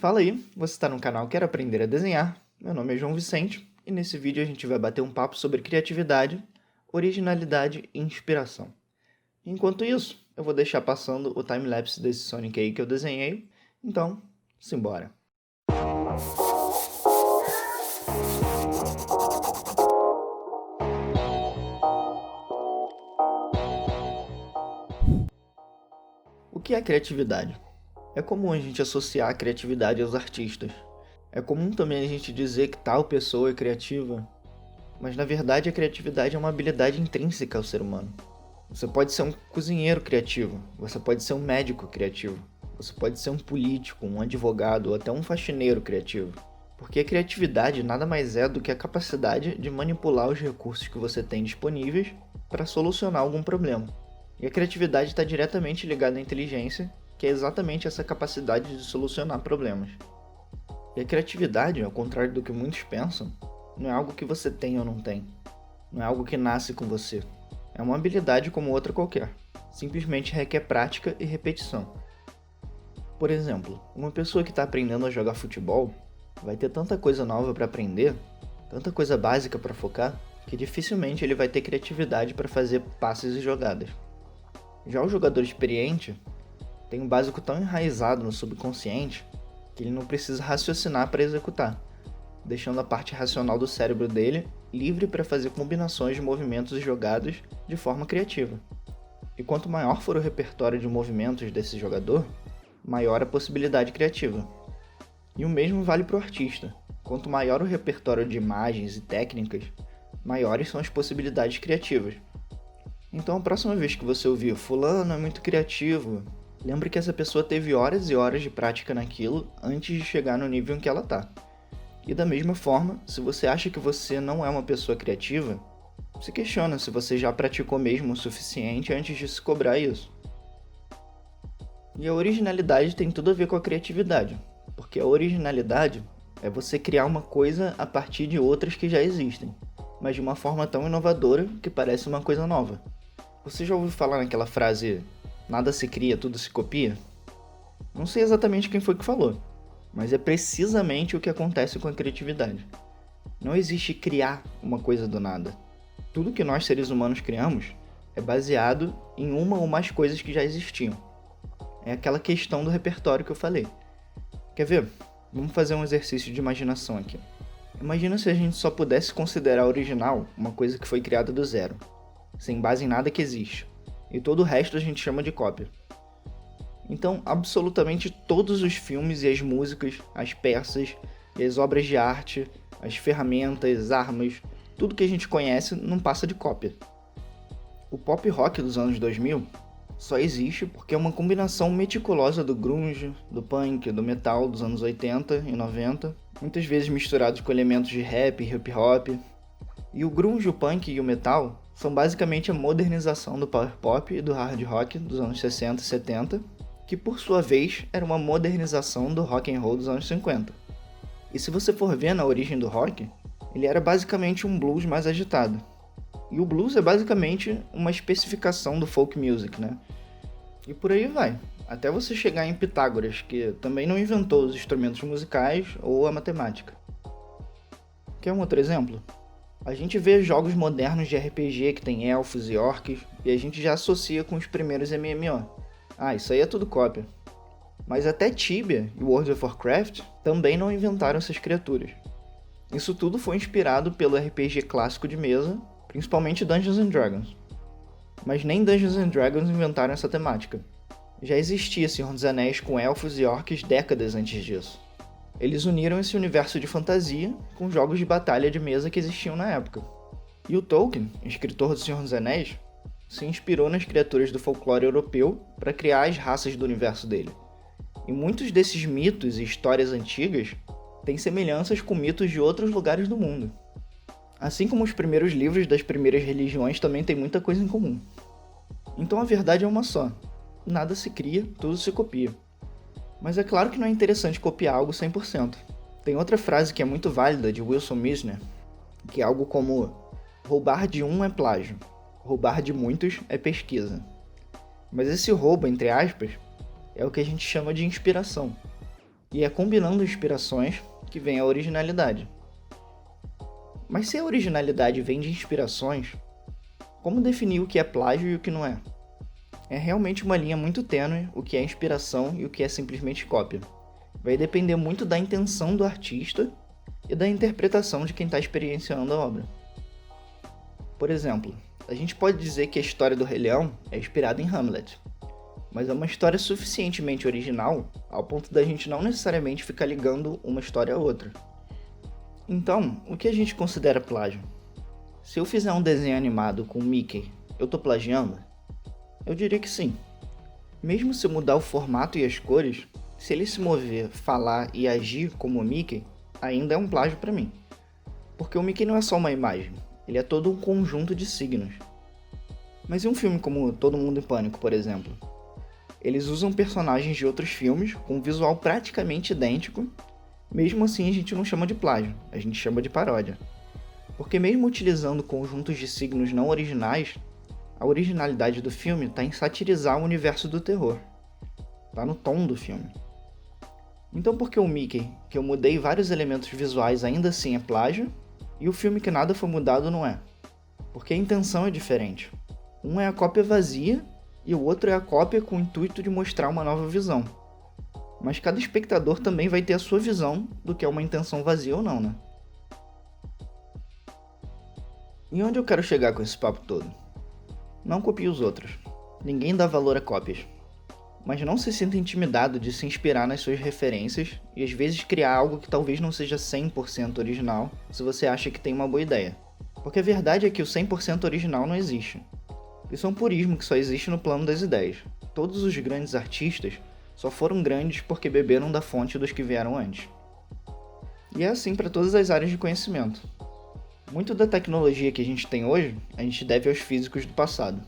Fala aí, você está no canal Quero Aprender a Desenhar? Meu nome é João Vicente e nesse vídeo a gente vai bater um papo sobre criatividade, originalidade e inspiração. Enquanto isso, eu vou deixar passando o timelapse desse Sonic aí que eu desenhei, então, simbora! O que é criatividade? É comum a gente associar a criatividade aos artistas. É comum também a gente dizer que tal pessoa é criativa, mas na verdade a criatividade é uma habilidade intrínseca ao ser humano. Você pode ser um cozinheiro criativo, você pode ser um médico criativo, você pode ser um político, um advogado ou até um faxineiro criativo. Porque a criatividade nada mais é do que a capacidade de manipular os recursos que você tem disponíveis para solucionar algum problema. E a criatividade está diretamente ligada à inteligência, que é exatamente essa capacidade de solucionar problemas. E a criatividade, ao contrário do que muitos pensam, não é algo que você tem ou não tem. Não é algo que nasce com você. É uma habilidade como outra qualquer. Simplesmente requer prática e repetição. Por exemplo, uma pessoa que está aprendendo a jogar futebol vai ter tanta coisa nova para aprender, tanta coisa básica para focar, que dificilmente ele vai ter criatividade para fazer passes e jogadas. Já o jogador experiente tem um básico tão enraizado no subconsciente que ele não precisa raciocinar para executar, deixando a parte racional do cérebro dele livre para fazer combinações de movimentos e jogadas de forma criativa. E quanto maior for o repertório de movimentos desse jogador, maior a possibilidade criativa. E o mesmo vale para o artista. Quanto maior o repertório de imagens e técnicas, maiores são as possibilidades criativas. Então a próxima vez que você ouvir "fulano é muito criativo", lembre que essa pessoa teve horas e horas de prática naquilo antes de chegar no nível em que ela está. E da mesma forma, se você acha que você não é uma pessoa criativa, se questiona se você já praticou mesmo o suficiente antes de se cobrar isso. E a originalidade tem tudo a ver com a criatividade, porque a originalidade é você criar uma coisa a partir de outras que já existem, mas de uma forma tão inovadora que parece uma coisa nova. Você já ouviu falar naquela frase "nada se cria, tudo se copia"? Não sei exatamente quem foi que falou, mas é precisamente o que acontece com a criatividade. Não existe criar uma coisa do nada. Tudo que nós seres humanos criamos é baseado em uma ou mais coisas que já existiam. É aquela questão do repertório que eu falei. Quer ver? Vamos fazer um exercício de imaginação aqui. Imagina se a gente só pudesse considerar original uma coisa que foi criada do zero, sem base em nada que existe, e todo o resto a gente chama de cópia. Então, absolutamente todos os filmes e as músicas, as peças e as obras de arte, as ferramentas, armas, tudo que a gente conhece não passa de cópia. O pop rock dos anos 2000 só existe porque é uma combinação meticulosa do grunge, do punk, do metal dos anos 80 e 90, muitas vezes misturados com elementos de rap e hip hop. E o grunge, o punk e o metal são basicamente a modernização do power pop e do hard rock dos anos 60 e 70, que por sua vez era uma modernização do rock and roll dos anos 50. E se você for ver na origem do rock, ele era basicamente um blues mais agitado. E o blues é basicamente uma especificação do folk music, né? E por aí vai, até você chegar em Pitágoras, que também não inventou os instrumentos musicais ou a matemática. Quer um outro exemplo? A gente vê jogos modernos de RPG que tem elfos e orcs, e a gente já associa com os primeiros MMO. Ah, isso aí é tudo cópia. Mas até Tibia e World of Warcraft também não inventaram essas criaturas. Isso tudo foi inspirado pelo RPG clássico de mesa, principalmente Dungeons & Dragons. Mas nem Dungeons & Dragons inventaram essa temática. Já existia Senhor dos Anéis com elfos e orcs décadas antes disso. Eles uniram esse universo de fantasia com jogos de batalha de mesa que existiam na época. E o Tolkien, escritor do Senhor dos Anéis, se inspirou nas criaturas do folclore europeu para criar as raças do universo dele. E muitos desses mitos e histórias antigas têm semelhanças com mitos de outros lugares do mundo. Assim como os primeiros livros das primeiras religiões também têm muita coisa em comum. Então a verdade é uma só. Nada se cria, tudo se copia. Mas é claro que não é interessante copiar algo 100%. Tem outra frase que é muito válida de Wilson Mizner, que é algo como: roubar de um é plágio, roubar de muitos é pesquisa. Mas esse roubo, entre aspas, é o que a gente chama de inspiração. E é combinando inspirações que vem a originalidade. Mas se a originalidade vem de inspirações, como definir o que é plágio e o que não é? É realmente uma linha muito tênue o que é inspiração e o que é simplesmente cópia. Vai depender muito da intenção do artista e da interpretação de quem está experienciando a obra. Por exemplo, a gente pode dizer que a história do Rei Leão é inspirada em Hamlet, mas é uma história suficientemente original ao ponto da gente não necessariamente ficar ligando uma história a outra. Então, o que a gente considera plágio? Se eu fizer um desenho animado com o Mickey, eu tô plagiando? Eu diria que sim. Mesmo se eu mudar o formato e as cores, se ele se mover, falar e agir como o Mickey, ainda é um plágio para mim. Porque o Mickey não é só uma imagem, ele é todo um conjunto de signos. Mas em um filme como Todo Mundo em Pânico, por exemplo, eles usam personagens de outros filmes com um visual praticamente idêntico, mesmo assim a gente não chama de plágio, a gente chama de paródia. Porque mesmo utilizando conjuntos de signos não originais, a originalidade do filme está em satirizar o universo do terror. Está no tom do filme. Então por que o Mickey, que eu mudei vários elementos visuais ainda assim é plágio, e o filme que nada foi mudado não é? Porque a intenção é diferente. Um é a cópia vazia e o outro é a cópia com o intuito de mostrar uma nova visão. Mas cada espectador também vai ter a sua visão do que é uma intenção vazia ou não, né? E onde eu quero chegar com esse papo todo? Não copie os outros. Ninguém dá valor a cópias. Mas não se sinta intimidado de se inspirar nas suas referências e às vezes criar algo que talvez não seja 100% original se você acha que tem uma boa ideia. Porque a verdade é que o 100% original não existe. Isso é um purismo que só existe no plano das ideias. Todos os grandes artistas só foram grandes porque beberam da fonte dos que vieram antes. E é assim para todas as áreas de conhecimento. Muito da tecnologia que a gente tem hoje, a gente deve aos físicos do passado.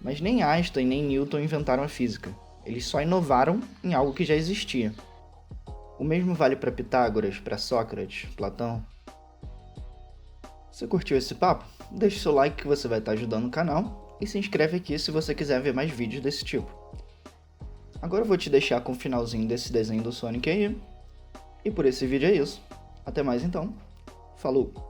Mas nem Einstein nem Newton inventaram a física. Eles só inovaram em algo que já existia. O mesmo vale para Pitágoras, para Sócrates, Platão. Se curtiu esse papo? Deixe seu like que você vai estar ajudando o canal e se inscreve aqui se você quiser ver mais vídeos desse tipo. Agora eu vou te deixar com o finalzinho desse desenho do Sonic aí. E por esse vídeo é isso. Até mais então. Falou!